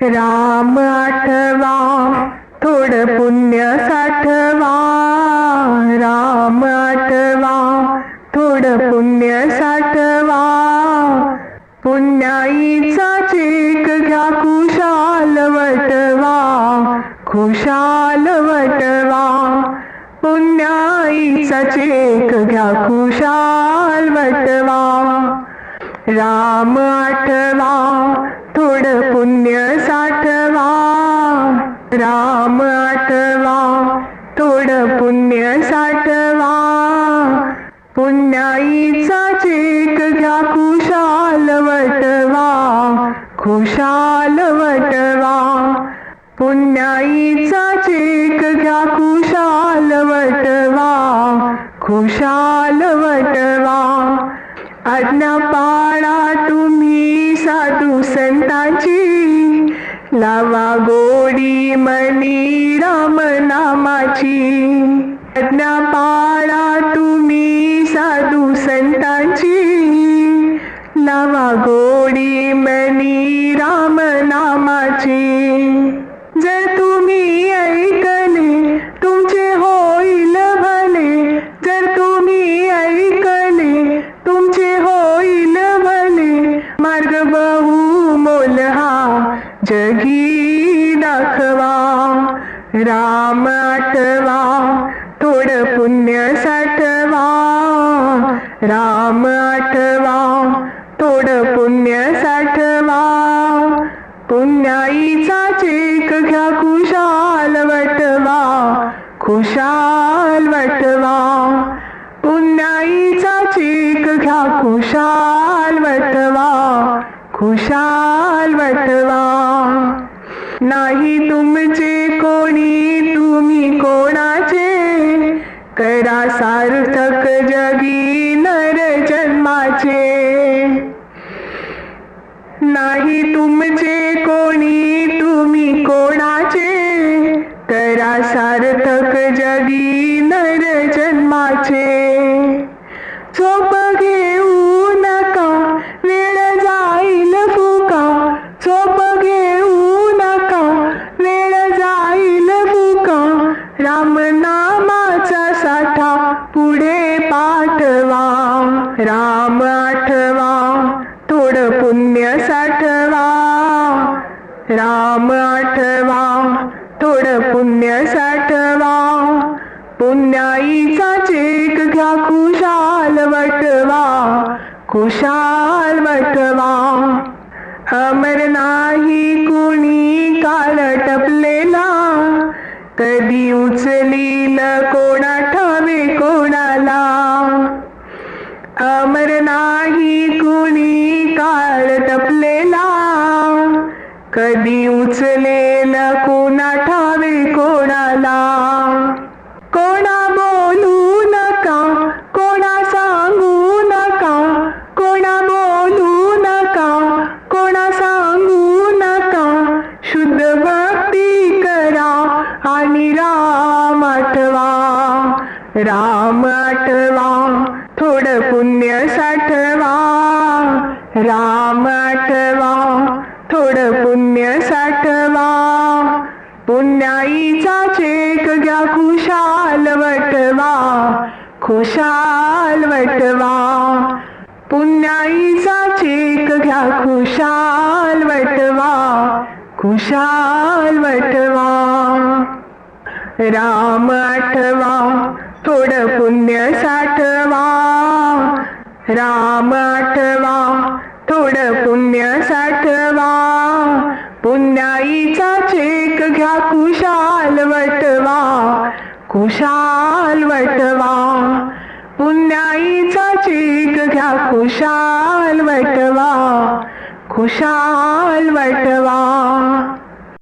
राम आठवा थोडं पुण्य साठवा, राम आठवा थोडं पुण्य साठवा, पुण्याईचा चेक घ्या खुशाल वटवा, खुशाल वटवा, पुण्याईचा चेक घ्या खुशाल वटवा. राम आठवा थोडं पुण्य साठवा, राम आठवा थोडं पुण्य साठवा, पुण्याईचा चेक घ्या खुशाल वटवा, खुशाल वटवा, पुण्याईचा चेक घ्या खुशाल वटवा, खुशाल वटवा. आज्ञा पाळा तुम्ही साधू संतांची, लावा गोडी मनी राम नामाची. आज्ञा पाळा तुम्ही साधू संतांची, लावा गोडी मनी राम नामाची. जर तुम्ही ऐकले तुमचे होईल भले, जर तुम्ही ऐकले तुमचे होईल भले, मार्ग बहुमोल हा जगी दाखवा. राम आठवा थोडं पुण्य साठवा, राम आठवा थोडं पुण्य साठवा, पुण्याईचा चेक घ्या खुशाल वटवा, खुशाल वटवा, पुण्याईचा चेक घ्या खुशाल वटवा, खुशाल वटवा. नाही तुमचे कोणी तुम्ही कोणाचे, करा सार्थक जगी नर जन्माचे. नाही तुमचे कोणी तुम्ही कोणाचे, करा सार्थक जगी नर जन्माचे. झोप घेऊ नका वेळ जाईल फुका, झोप घेऊ नका वेळ जाईल फुका, राम नामाचा साठा पुढे पाठवा. राम आठवा थोडं पुण्य साठवा, राम आठवा थोडं पुण्य साठवा, पुण्याईचा चेक घ्या खुशाल वटवा, खुशाल वटवा. अमर नाही कुणी काळ टपलेला, कधी उचलील कोणा ठावे कोणाला. अमर नाही कुणी काळ टपलेला, कधी उचलेल कोणा ठावे कोणाला. कोणा बोलू नका कोणा सांगू नका, कोणा बोलू नका कोणा सांगू नका, शुद्ध भक्ती करा आणि राम आठवा. राम आठवा थोडं पुण्य साठवा, राम आठवा थोडं पुण्य साठवा, पुण्याईचा चेक घ्या खुशाल वटवा, खुशाल वटवा, पुण्याईचा चेक घ्या खुशाल वटवा, खुशाल वटवा. राम आठवा थोडं पुण्य साठवा, राम आठवा थोडं पुण्य साठवा, पुण्याईचा चेक घ्या खुशाल वटवा, खुशाल वटवा, पुण्याईचा चेक घ्या खुशाल वटवा, खुशाल वटवा.